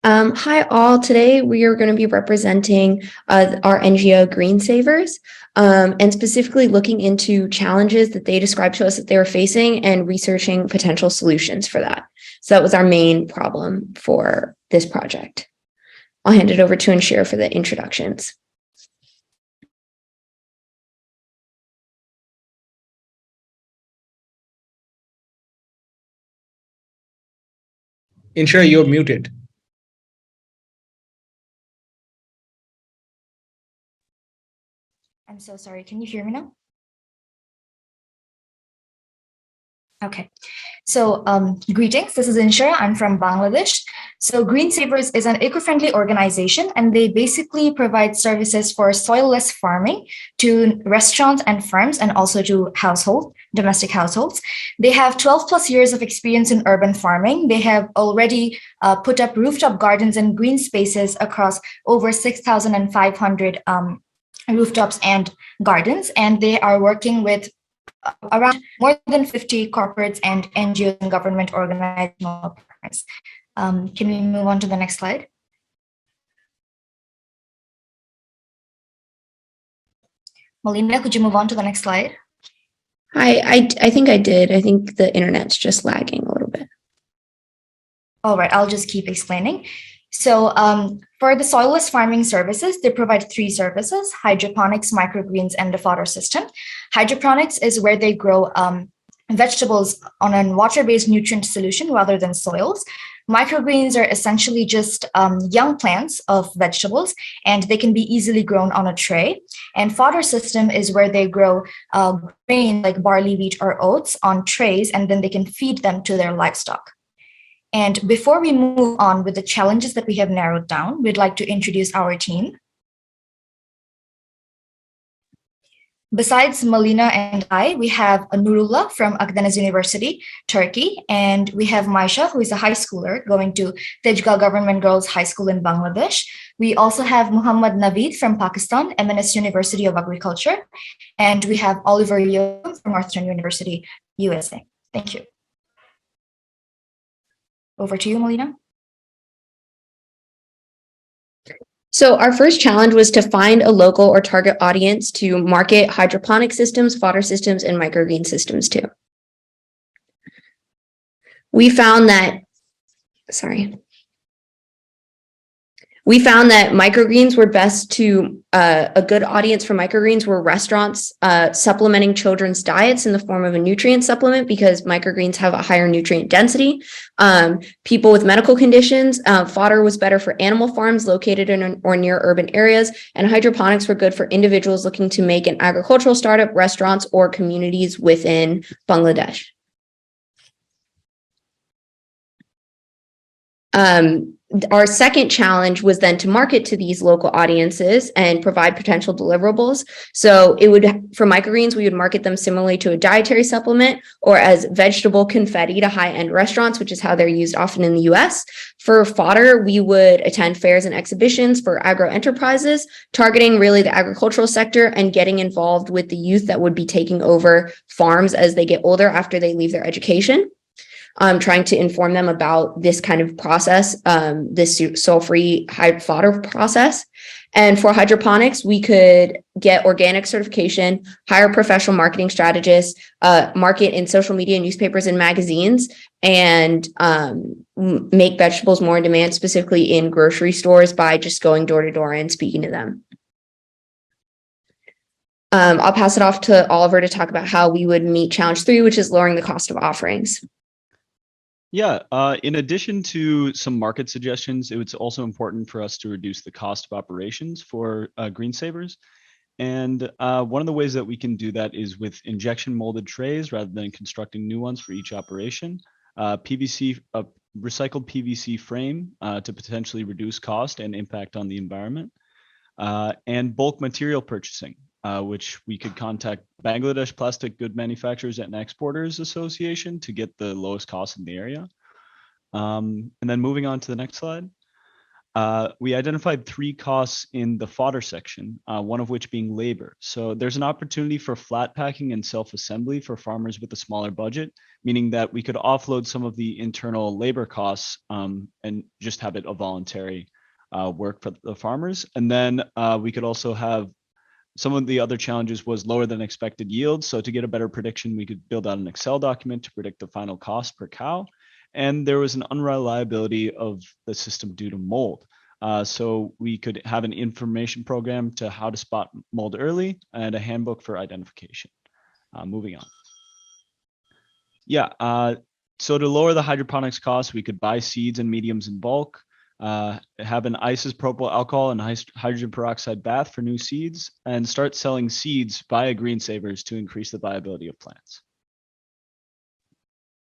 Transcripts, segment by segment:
Hi all. Today we are going to be representing our NGO Green Savers, and specifically looking into challenges that they described to us that they were facing and researching potential solutions for that. So that was our main problem for this project. I'll hand it over to Anshira for the introductions. Ensure you're muted. I'm so sorry. Can you hear me now? Okay. So greetings. This is Inshira. I'm from Bangladesh. So Green Savers is an eco-friendly organization, and they basically provide services for soil-less farming to restaurants and farms, and also to domestic households. They have 12 plus years of experience in urban farming. They have already put up rooftop gardens and green spaces across over 6,500 rooftops and gardens, and they are working with around more than 50 corporates and NGOs and government organizational partners. Can we move on to the next slide? Melina, could you move on to the next slide? I think I did. I think the internet's just lagging a little bit. All right, I'll just keep explaining. So for the soilless farming services, they provide three services: hydroponics, microgreens, and the fodder system. Hydroponics is where they grow vegetables on a water-based nutrient solution rather than soils. Microgreens are essentially just young plants of vegetables, and they can be easily grown on a tray. And fodder system is where they grow grain like barley, wheat, or oats on trays, and then they can feed them to their livestock. And before we move on with the challenges that we have narrowed down, we'd like to introduce our team. Besides Melina and I, we have Nurullah from Akdeniz University, Turkey, and we have Maisha, who is a high schooler going to Tejgal Government Girls High School in Bangladesh. We also have Muhammad Naveed from Pakistan, MNS University of Agriculture, and we have Oliver Yo from Northern University, USA. Thank you. Over to you, Melina. So our first challenge was to find a local or target audience to market hydroponic systems, fodder systems, and microgreen systems to. We found that microgreens were best to, a good audience for microgreens were restaurants supplementing children's diets in the form of a nutrient supplement, because microgreens have a higher nutrient density. People with medical conditions, fodder was better for animal farms located in or near urban areas, and hydroponics were good for individuals looking to make an agricultural startup, restaurants, or communities within Bangladesh. Our second challenge was then to market to these local audiences and provide potential deliverables. So for microgreens, we would market them similarly to a dietary supplement or as vegetable confetti to high-end restaurants, which is how they're used often in the US. For fodder, we would attend fairs and exhibitions for agro enterprises, targeting really the agricultural sector and getting involved with the youth that would be taking over farms as they get older after they leave their education. Trying to inform them about this kind of process, this soil-free high fodder process. And for hydroponics, we could get organic certification, hire professional marketing strategists, market in social media, newspapers, and magazines, and make vegetables more in demand, specifically in grocery stores, by just going door to door and speaking to them. I'll pass it off to Oliver to talk about how we would meet challenge 3, which is lowering the cost of offerings. Yeah, in addition to some market suggestions, it was also important for us to reduce the cost of operations for Green Savers. And one of the ways that we can do that is with injection molded trays rather than constructing new ones for each operation. Recycled PVC frame to potentially reduce cost and impact on the environment. And bulk material purchasing, which we could contact Bangladesh Plastic Good Manufacturers and Exporters Association to get the lowest cost in the area. And then moving on to the next slide. we identified 3 costs in the fodder section, one of which being labor. So there's an opportunity for flat packing and self-assembly for farmers with a smaller budget, meaning that we could offload some of the internal labor costs and just have it a voluntary work for the farmers. And then we could also have some of the other challenges was lower than expected yields. So to get a better prediction, we could build out an Excel document to predict the final cost per cow. And there was an unreliability of the system due to mold. So we could have an information program to how to spot mold early and a handbook for identification. Moving on. Yeah, so to lower the hydroponics costs, we could buy seeds and mediums in bulk, have an isopropyl alcohol and hydrogen peroxide bath for new seeds, and start selling seeds via green savers to increase the viability of plants.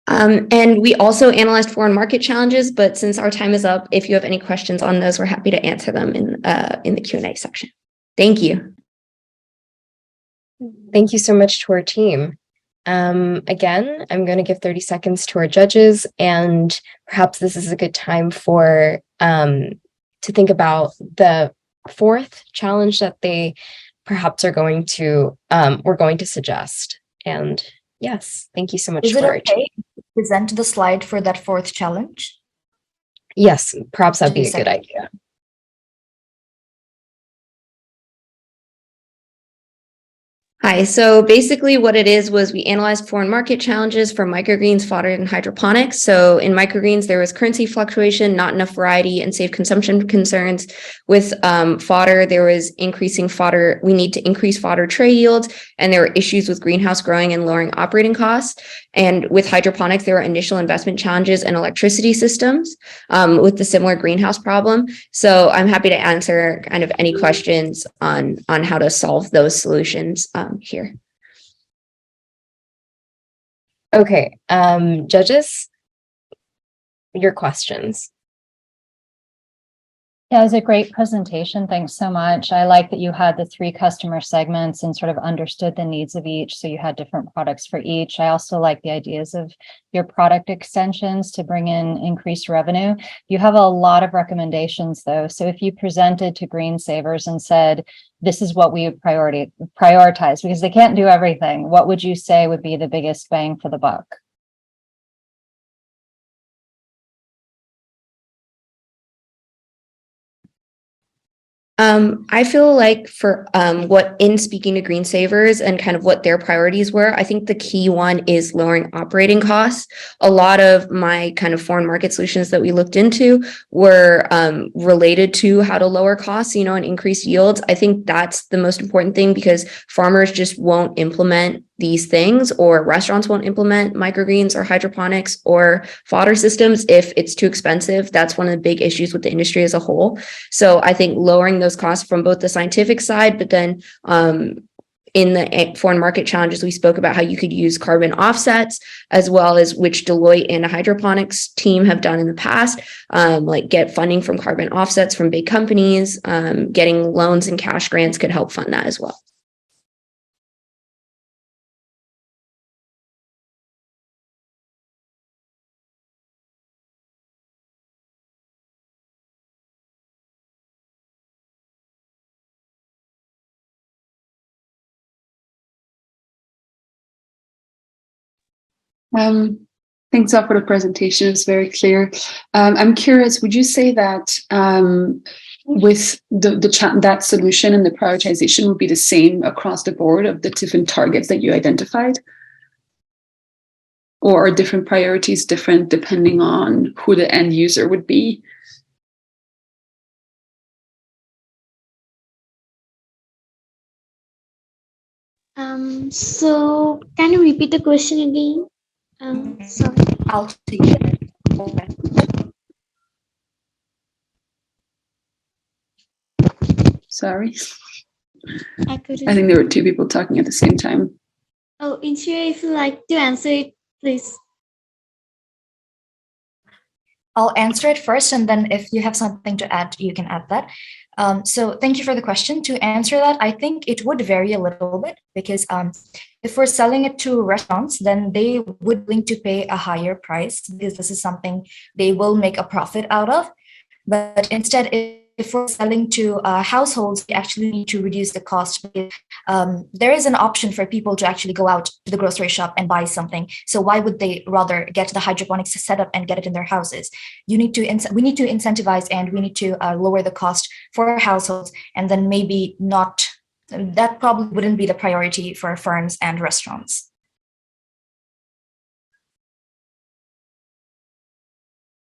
And we also analyzed foreign market challenges, but since our time is up, if you have any questions on those, we're happy to answer them in the Q&A section. Thank you. Thank you so much to our team. Again, I'm going to give 30 seconds to our judges, and perhaps this is a good time for to think about the 4th challenge that they perhaps are going to we're going to suggest. And yes, thank you so much. Is it okay to present the slide for that 4th challenge? Yes, perhaps that'd be a good idea. Hi, so basically what it is was we analyzed foreign market challenges for microgreens, fodder, and hydroponics. So in microgreens, there was currency fluctuation, not enough variety, and safe consumption concerns. With fodder, there was increasing fodder. We need to increase fodder tray yields, and there were issues with greenhouse growing and lowering operating costs. And with hydroponics, there were initial investment challenges in electricity systems with the similar greenhouse problem. So I'm happy to answer kind of any questions on how to solve those solutions here. Okay, judges, your questions. Yeah, it was a great presentation. Thanks so much. I like that you had the 3 customer segments and sort of understood the needs of each. So you had different products for each. I also like the ideas of your product extensions to bring in increased revenue. You have a lot of recommendations though. So if you presented to Green Savers and said, this is what we would prioritize because they can't do everything, what would you say would be the biggest bang for the buck? I feel like for what in speaking to Green Savers and kind of what their priorities were, I think the key one is lowering operating costs. A lot of my kind of foreign market solutions that we looked into were related to how to lower costs, you know, and increase yields. I think that's the most important thing because farmers just won't implement these things, or restaurants won't implement microgreens or hydroponics or fodder systems if it's too expensive. That's one of the big issues with the industry as a whole. So I think lowering those costs from both the scientific side, but then in the foreign market challenges, we spoke about how you could use carbon offsets, as well as which Deloitte and a hydroponics team have done in the past, like get funding from carbon offsets from big companies. Getting loans and cash grants could help fund that as well. Thanks all for the presentation. It's very clear. I'm curious, would you say that with that solution and the prioritization would be the same across the board of the different targets that you identified? Or are different priorities different depending on who the end user would be? So can you repeat the question again? Sorry. I'll take it. Sorry. I couldn't. I think there were 2 people talking at the same time. Oh, Inshira, if you like to answer it, please. I'll answer it first, and then if you have something to add, you can add that. So thank you for the question. To answer that, I think it would vary a little bit because if we're selling it to restaurants, then they would be willing to pay a higher price because this is something they will make a profit out of. But instead, if we're selling to households, we actually need to reduce the cost. There is an option for people to actually go out to the grocery shop and buy something. So why would they rather get the hydroponics setup and get it in their houses? We need to incentivize, and we need to lower the cost for households, and then maybe not. That probably wouldn't be the priority for firms and restaurants.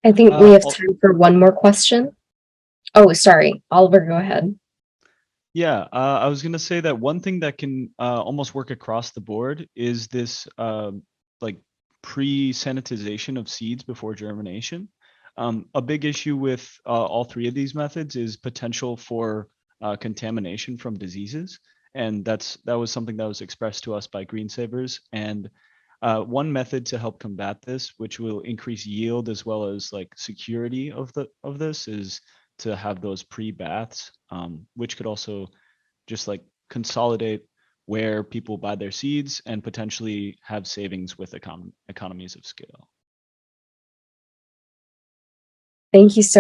I think we have I'll- time for one more question. Oh, sorry, Oliver, go ahead. Yeah, I was gonna say that one thing that can almost work across the board is this like pre-sanitization of seeds before germination. A big issue with all three of these methods is potential for contamination from diseases, and that was something that was expressed to us by Green Savers. And one method to help combat this, which will increase yield as well as like security of this, is to have those pre-baths, which could also just like consolidate where people buy their seeds and potentially have savings with economies of scale. Thank you so